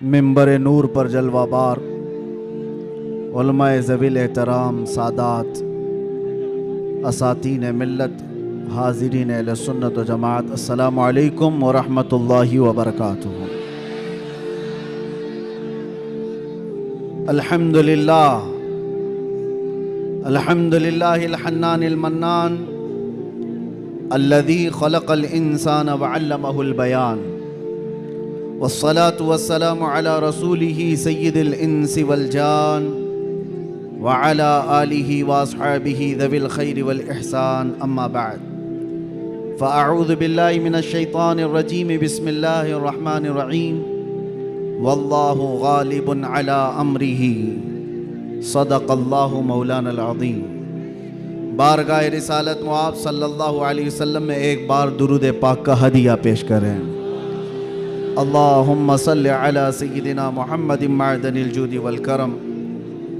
मिंबर नूर पर जलवाबार उलमाए ज़वील एहतराम सादात असातीन मिल्लत हाज़रीन अहले सुन्नत व जमात, अस्सलामु अलैकुम व रहमतुल्लाहि व बरकातुहू। अल्हम्दुलिल्लाह अल्हम्दुलिल्लाहिल हन्नानिल मन्नान अल्लज़ी खलक़ल इंसान व अल्लमहुल बयान वस्सलातु वस्सलामु अला रसूलिही सय्यिदिल इंसि वल जान व अला आलिही व अस्हाबिही ज़विल खैरि वल इहसान, अम्मा बअद। फ़अऊज़ु बिल्लाहि मिनश शैतानिर रजीम, बिस्मिल्लाहिर रहमानिर रहीम। वल्लाहु गालिबुन अला अम्रिही, सदक़ल्लाहु मौलानल अज़ीम। बारगाह रिसालत मुआब सल्लल्लाहु अलैहि वसल्लम में एक बार दुरूद पाक का हदिया पेश करें। अल्लाहुम्मा सल्लि अला सय्यिदिना मुहम्मदिन मअदनिल जूदि वल करम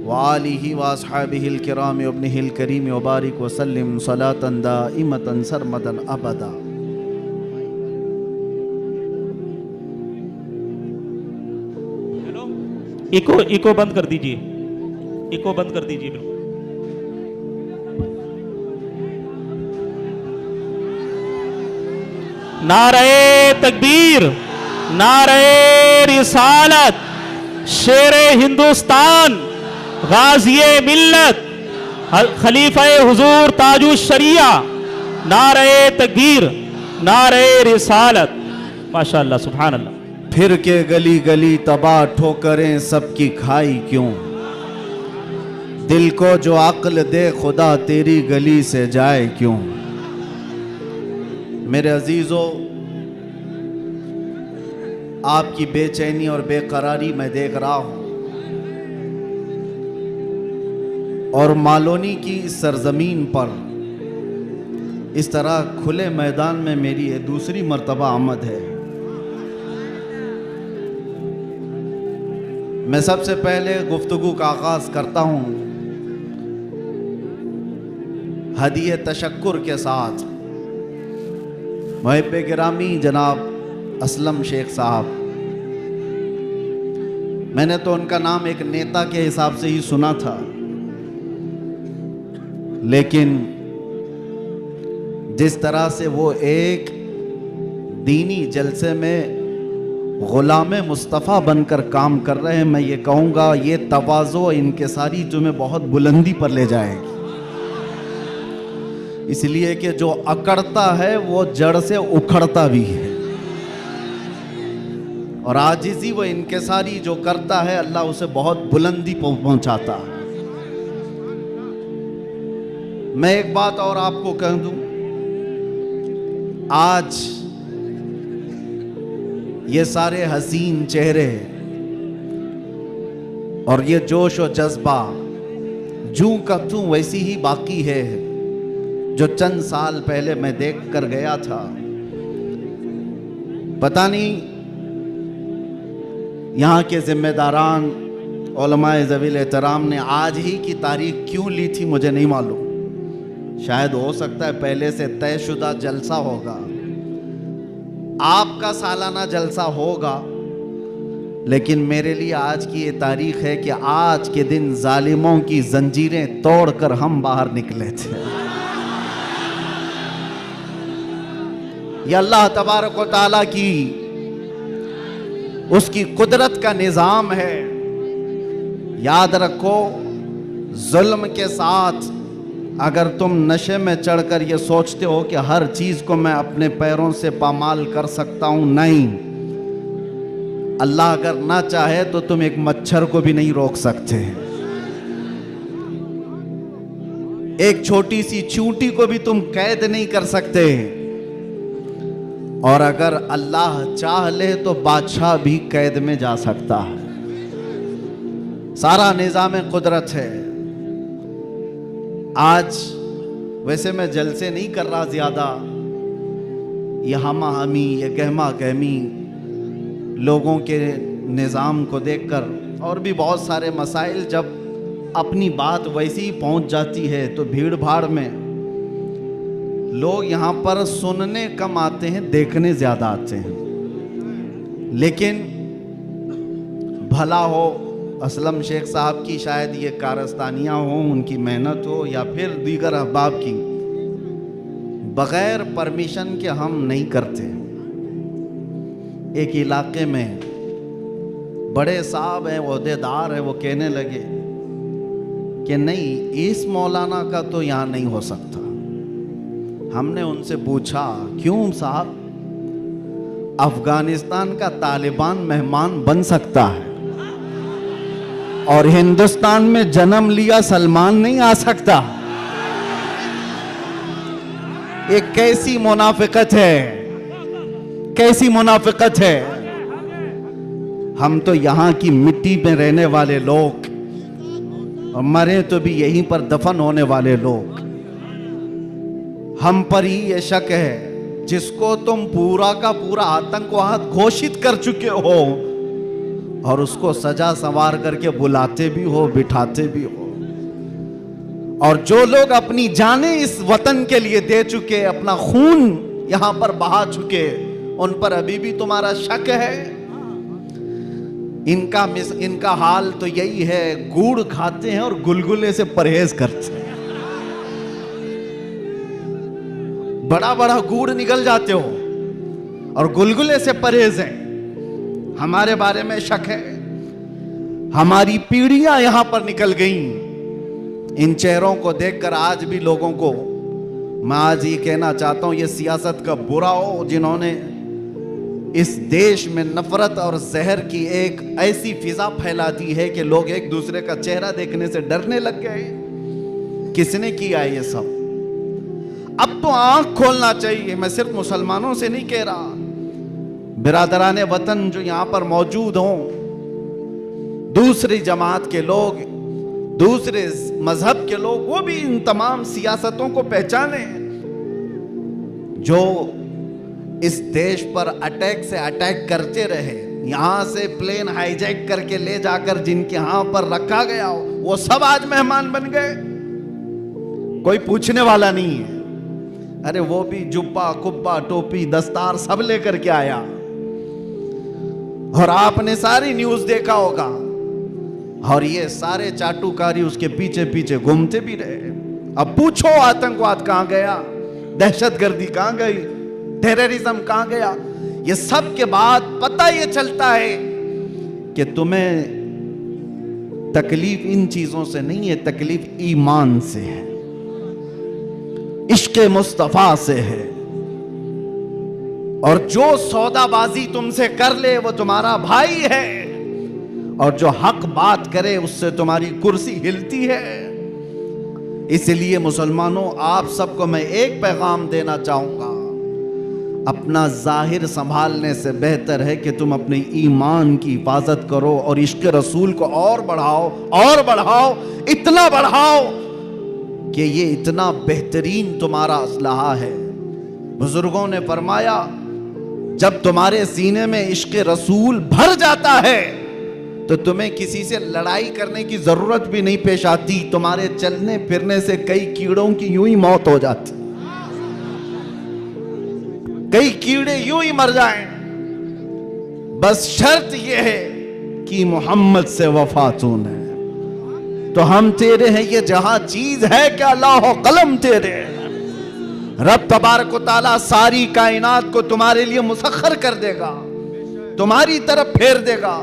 व आलिहि व अस्हाबिहिल किराम व इब्निहिल करीम व बारिक व सल्लिम सलातन दाइमतन सरमदन अबदा। इको बंद कर दीजिए, इको बंद कर दीजिए बिल्कुल। नारे तकबीर, नारे रिसालत, शेरे हिंदुस्तान, गाज़िए मिल्लत, खलीफा हुजूर ताजुश शरिया, नारे तकबीर, नारे रिसालत। माशाअल्लाह, सुभान अल्लाह। फिर के गली गली तबाह ठोकरें सबकी खाई क्यों, दिल को जो अक्ल दे खुदा तेरी गली से जाए क्यों। मेरे अजीज़ों, आपकी बेचैनी और बेकरारी मैं देख रहा हूँ, और मालोनी की इस सरजमीन पर इस तरह खुले मैदान में मेरी ये दूसरी मर्तबा आमद है। मैं सबसे पहले गुफ्तगू का आगाज़ करता हूँ हदीए तशक्कुर के साथ मुहिब्बे गिरामी जनाब असलम शेख साहब। मैंने तो उनका नाम एक नेता के हिसाब से ही सुना था, लेकिन जिस तरह से वो एक दीनी जलसे में ग़ुलाम मुस्तफ़ा बनकर काम कर रहे हैं, मैं ये कहूँगा ये तवाज़ो इनकिसारी तुम्हें बहुत बुलंदी पर ले जाएगी। इसलिए कि जो अकड़ता है वो जड़ से उखड़ता भी है, और आजिज़ी व इनकिसारी जो करता है अल्लाह उसे बहुत बुलंदी पहुँचाता है। मैं एक बात और आपको कह दूं, आज ये सारे हसीन चेहरे और ये जोश और जज्बा जूं का तूं वैसी ही बाकी है जो चंद साल पहले मैं देख कर गया था। पता नहीं यहाँ के जिम्मेदारान उलमाए ज़वील एहतराम ने आज ही की तारीख क्यों ली थी, मुझे नहीं मालूम। शायद हो सकता है पहले से तयशुदा जलसा होगा, आपका सालाना जलसा होगा, लेकिन मेरे लिए आज की ये तारीख है कि आज के दिन जालिमों की जंजीरें तोड़कर हम बाहर निकले थे। ये अल्लाह तबारक व तआला की उसकी कुदरत का निज़ाम है। याद रखो, जुल्म के साथ अगर तुम नशे में चढ़कर ये सोचते हो कि हर चीज़ को मैं अपने पैरों से पामाल कर सकता हूँ, नहीं। अल्लाह अगर ना चाहे तो तुम एक मच्छर को भी नहीं रोक सकते, एक छोटी सी चींटी को भी तुम कैद नहीं कर सकते, और अगर अल्लाह चाह ले तो बादशाह भी कैद में जा सकता है। सारा निज़ाम कुदरत है। आज वैसे मैं जलसे नहीं कर रहा ज़्यादा, ये हमा हमी, ये गहमा गहमी लोगों के निज़ाम को देखकर, और भी बहुत सारे मसाइल, जब अपनी बात वैसी ही पहुंच जाती है तो भीड़ भाड़ में लोग यहाँ पर सुनने कम आते हैं, देखने ज़्यादा आते हैं। लेकिन भला हो, असलम शेख साहब की शायद ये कारस्तानियाँ हों, उनकी मेहनत हो, या फिर दीगर अहबाब की, बग़ैर परमिशन के हम नहीं करते। एक इलाके में बड़े साहब हैं, ओहदेदार हैं, वो कहने लगे कि नहीं, इस मौलाना का तो यहाँ नहीं हो सकता। हमने उनसे पूछा, क्यों साहब? अफगानिस्तान का तालिबान मेहमान बन सकता है और हिंदुस्तान में जन्म लिया सलमान नहीं आ सकता। ये कैसी मुनाफिकत है, कैसी मुनाफिकत है। हम तो यहाँ की मिट्टी में रहने वाले लोग, और मरे तो भी यहीं पर दफन होने वाले लोग। हम पर ही ये शक है, जिसको तुम पूरा का पूरा आतंकवाद घोषित कर चुके हो और उसको सजा संवार करके बुलाते भी हो, बिठाते भी हो। और जो लोग अपनी जानें इस वतन के लिए दे चुके, अपना खून यहां पर बहा चुके, उन पर अभी भी तुम्हारा शक है। इनका हाल तो यही है, गुड़ खाते हैं और गुलगुले से परहेज करते हैं। बड़ा बड़ा गुड़ निकल जाते हो और गुलगुले से परहेज है। हमारे बारे में शक है। हमारी पीढ़ियां यहां पर निकल गईं। इन चेहरों को देखकर आज भी लोगों को मैं आज ये कहना चाहता हूं, ये सियासत का बुरा हो जिन्होंने इस देश में नफरत और जहर की एक ऐसी फिजा फैला दी है कि लोग एक दूसरे का चेहरा देखने से डरने लग गए। किसने किया ये सब? अब तो आंख खोलना चाहिए। मैं सिर्फ मुसलमानों से नहीं कह रहा, बिरादराने वतन जो यहां पर मौजूद हों, दूसरी जमात के लोग, दूसरे मजहब के लोग, वो भी इन तमाम सियासतों को पहचाने जो इस देश पर अटैक से अटैक करते रहे। यहां से प्लेन हाईजैक करके ले जाकर जिनके यहां पर रखा गया हो, वो सब आज मेहमान बन गए। कोई पूछने वाला नहीं है। अरे वो भी जुब्बा, कुब्बा, टोपी, दस्तार सब लेकर के आया। और आपने सारी न्यूज देखा होगा, और ये सारे चाटुकारी उसके पीछे पीछे घूमते भी रहे। अब पूछो आतंकवाद कहां गया, दहशतगर्दी कहां गई, टेररिज्म कहां गया? ये सब के बाद पता ये चलता है कि तुम्हें तकलीफ इन चीजों से नहीं है, तकलीफ ईमान से है, इश्क़े मुस्तफा से है। और जो सौदाबाजी तुमसे कर ले वो तुम्हारा भाई है, और जो हक बात करे उससे तुम्हारी कुर्सी हिलती है। इसलिए मुसलमानों, आप सबको मैं एक पैगाम देना चाहूंगा, अपना जाहिर संभालने से बेहतर है कि तुम अपने ईमान की हिफाजत करो और इश्क़ रसूल को और बढ़ाओ, और बढ़ाओ, इतना बढ़ाओ कि ये इतना बेहतरीन तुम्हारा असलहा है। बुजुर्गों ने फरमाया, जब तुम्हारे सीने में इश्क़ रसूल भर जाता है तो तुम्हें किसी से लड़ाई करने की जरूरत भी नहीं पेश आती। तुम्हारे चलने फिरने से कई कीड़ों की यूं ही मौत हो जाती, कई कीड़े यूं ही मर जाएं। बस शर्त यह है कि मोहम्मद से वफा तूने, तो हम तेरे हैं। ये जहां चीज है क्या अल्लाह कलम तेरे। रब तबारक व तआला सारी कायनात को तुम्हारे लिए मुसख्खर कर देगा, तुम्हारी तरफ फेर देगा,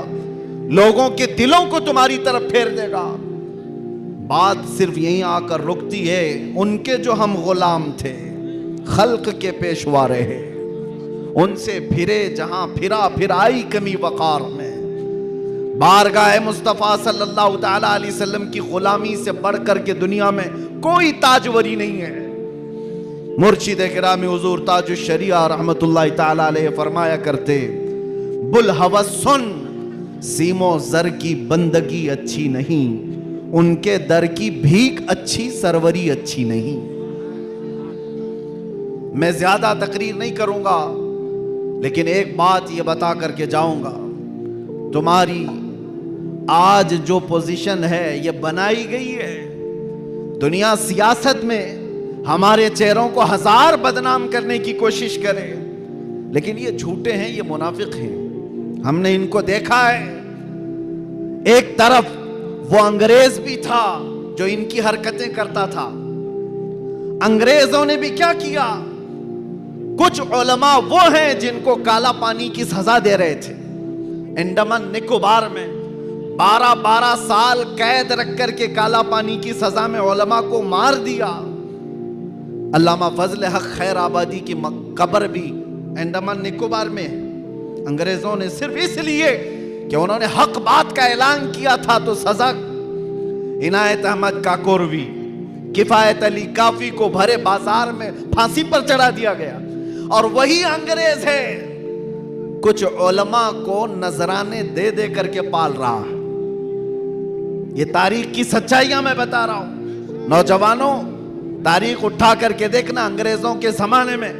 लोगों के दिलों को तुम्हारी तरफ फेर देगा। बात सिर्फ यहीं आकर रुकती है। उनके जो हम गुलाम थे, खल्क के पेशवा रहे, उनसे फिरे जहां फिरा, फिर आई कमी वकार में। बारगाह मुस्तफ़ा सल्लल्लाहु तआला अलैहि वसल्लम की गुलामी से बढ़कर के दुनिया में कोई ताजवरी नहीं है। मुर्शिद किरामी हुजूर ताजुश शरिया रहमतुल्लाहि तआला अलैहि फरमाया करते, बुल हवस सुन, सीमो जर की बंदगी अच्छी नहीं, उनके दर की भीख अच्छी, सरवरी अच्छी नहीं। मैं ज्यादा तकरीर नहीं करूंगा, लेकिन एक बात ये बता करके जाऊंगा, तुम्हारी आज जो पोजीशन है ये बनाई गई है। दुनिया सियासत में हमारे चेहरों को हजार बदनाम करने की कोशिश करे, लेकिन ये झूठे हैं, ये मुनाफिक हैं। हमने इनको देखा है। एक तरफ वो अंग्रेज भी था जो इनकी हरकतें करता था। अंग्रेजों ने भी क्या किया, कुछ उलमा वो हैं जिनको काला पानी की सजा दे रहे थे। अंडमान निकोबार में 12-12 साल कैद रख करके काला पानी की सजा में उलमा को मार दिया। अल्लामा फजल हक खैर आबादी की कब्र भी अंडमान निकोबार में है। अंग्रेजों ने सिर्फ इसलिए कि उन्होंने हक बात का ऐलान किया था तो सजा इनायत अहमद काकोरवी, किफायत अली काफी को भरे बाजार में फांसी पर चढ़ा दिया गया। और वही अंग्रेज है कुछ उलमा को नजराने दे दे करके पाल रहा है। ये तारीख की सच्चाइयां मैं बता रहा हूं। नौजवानों, तारीख उठा करके देखना, अंग्रेजों के जमाने में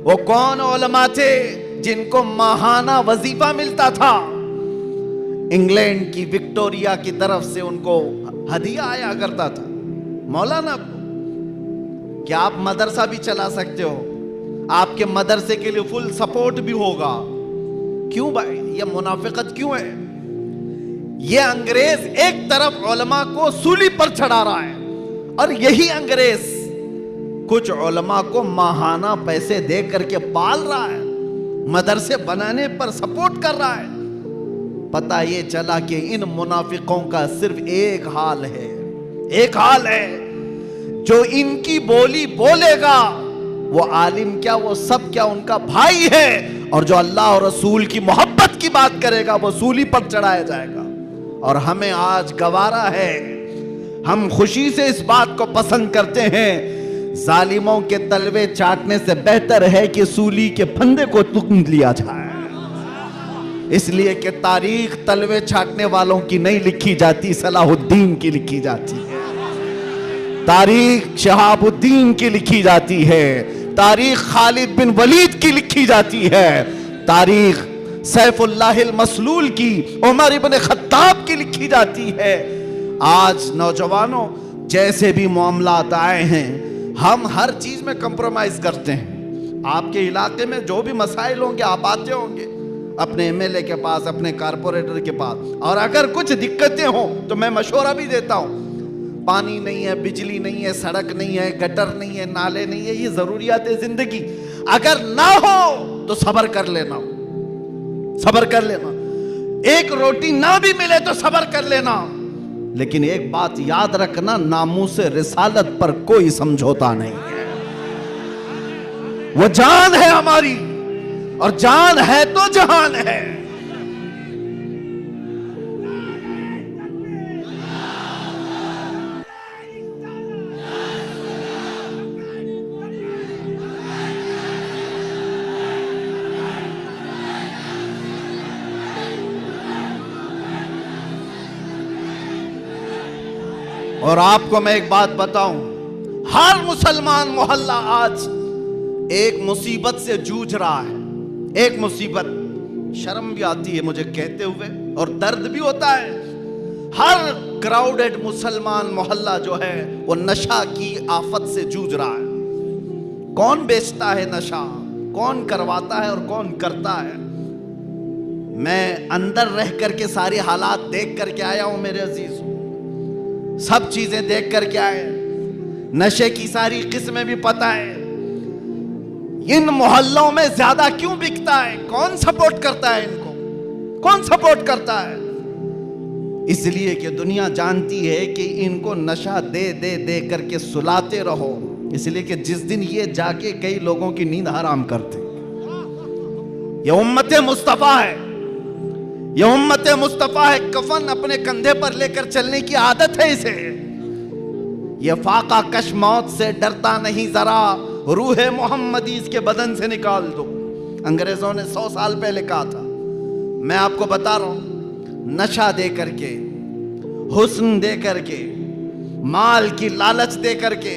वो कौन उलमा थे जिनको माहाना वजीफा मिलता था। इंग्लैंड की विक्टोरिया की तरफ से उनको हदिया आया करता था। मौलाना, क्या आप मदरसा भी चला सकते हो? आपके मदरसे के लिए फुल सपोर्ट भी होगा। क्यों भाई, ये मुनाफिकत क्यों है? ये अंग्रेज एक तरफ उलमा को सूली पर चढ़ा रहा है और यही अंग्रेज कुछ उलमा को माहाना पैसे दे करके पाल रहा है, मदरसे बनाने पर सपोर्ट कर रहा है। पता ये चला कि इन मुनाफिकों का सिर्फ एक हाल है, एक हाल है, जो इनकी बोली बोलेगा वो आलिम क्या, वो सब क्या उनका भाई है। और जो अल्लाह और रसूल की मोहब्बत की बात करेगा वो सूली पर चढ़ाया जाएगा। और हमें आज गवारा है, हम खुशी से इस बात को पसंद करते हैं, जालिमों के तलवे चाटने से बेहतर है कि सूली के फंदे को तुम लिया जाए। इसलिए कि तारीख तलवे छाटने वालों की नहीं लिखी जाती, सलाहुद्दीन की लिखी जाती है। तारीख शहाबुद्दीन की लिखी जाती है, तारीख खालिद बिन वलीद की लिखी जाती है, तारीख सैफुल्लाहिल मसलूल की, उमर इब्न खत्ताब की लिखी जाती है। आज नौजवानों, जैसे भी मामलात आए हैं, हम हर चीज में कंप्रोमाइज करते हैं। आपके इलाके में जो भी मसाइल होंगे आप आते होंगे अपने एमएलए के पास, अपने कारपोरेटर के पास, और अगर कुछ दिक्कतें हो तो मैं मशवरा भी देता हूं। पानी नहीं है, बिजली नहीं है, सड़क नहीं है, गटर नहीं है, नाले नहीं है, ये जरूरियात है जिंदगी। अगर ना हो तो सब्र कर लेना, सब्र कर लेना। एक रोटी ना भी मिले तो सब्र कर लेना, लेकिन एक बात याद रखना, नामूस रिसालत पर कोई समझौता नहीं है। वो जान है हमारी, और जान है तो जहान है। और आपको मैं एक बात बताऊं, हर मुसलमान मोहल्ला आज एक मुसीबत से जूझ रहा है। एक मुसीबत, शर्म भी आती है मुझे कहते हुए और दर्द भी होता है। हर क्राउडेड मुसलमान मोहल्ला जो है वो नशा की आफत से जूझ रहा है। कौन बेचता है नशा, कौन करवाता है और कौन करता है? मैं अंदर रह करके सारे हालात देख करके आया हूं मेरे अजीज, सब चीजें देख करके आए, नशे की सारी किस्में भी पता है। इन मोहल्लों में ज्यादा क्यों बिकता है? कौन सपोर्ट करता है इनको? कौन सपोर्ट करता है? इसलिए कि दुनिया जानती है कि इनको नशा दे दे दे करके सुलाते रहो, इसलिए कि जिस दिन ये जाके कई लोगों की नींद हराम करते। ये उम्मत मुस्तफा है, ये उम्मत मुस्तफा है। कफन अपने कंधे पर लेकर चलने की आदत है इसे। ये फाका कश मौत से डरता नहीं, जरा रूह मोहम्मदी इसके बदन से निकाल दो। अंग्रेजों ने 100 साल पहले कहा था। मैं आपको बता रहा हूं, नशा दे करके, हुस्न दे करके, माल की लालच दे करके,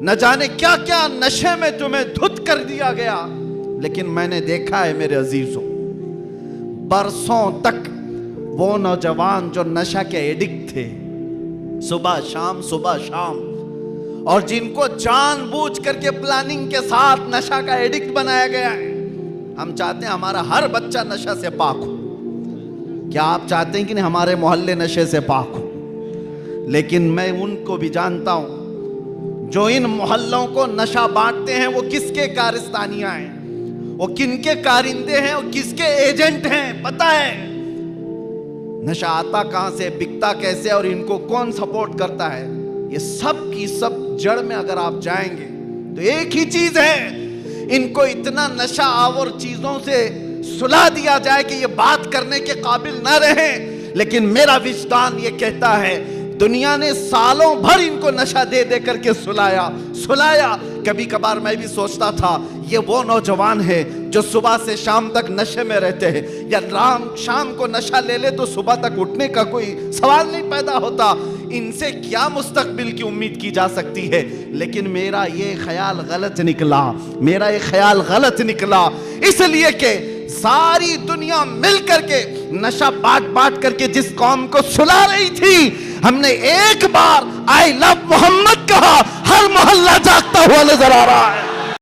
न जाने क्या क्या नशे में तुम्हें धुत कर दिया गया। लेकिन मैंने देखा है मेरे अजीजों, बरसों तक वो नौजवान जो नशा के एडिक्ट थे, सुबह शाम सुबह शाम, और जिनको जानबूझ करके प्लानिंग के साथ नशा का एडिक्ट बनाया गया है। हम चाहते हैं हमारा हर बच्चा नशा से पाक हो, क्या आप चाहते हैं कि नहीं हमारे मोहल्ले नशे से पाक हो? लेकिन मैं उनको भी जानता हूं जो इन मोहल्लों को नशा बांटते हैं, वो किसके कारस्तानियां हैं, वो किनके कारिंदे हैं, वो किसके एजेंट हैं, पता है। नशा आता कहां से, बिकता कैसे और इनको कौन सपोर्ट करता है, ये सब की सब जड़ में अगर आप जाएंगे तो एक ही चीज है, इनको इतना नशा आवर चीजों से सुला दिया जाए कि ये बात करने के काबिल ना रहे। लेकिन मेरा विजदान ये कहता है दुनिया ने सालों भर इनको नशा दे दे करके सुलाया। कभी कभार मैं भी सोचता था ये वो नौजवान है जो सुबह से शाम तक नशे में रहते हैं, या शाम को नशा ले ले तो सुबह तक उठने का कोई सवाल नहीं पैदा होता, इनसे क्या मुस्तकबिल की उम्मीद की जा सकती है। लेकिन मेरा ये ख्याल गलत निकला, इसलिए कि सारी दुनिया मिल करके नशा बांट करके जिस कौम को सुला रही थी, हमने एक बार आई लव मोहम्मद कहा, हर मोहल्ला जागता हुआ नजर आ रहा है।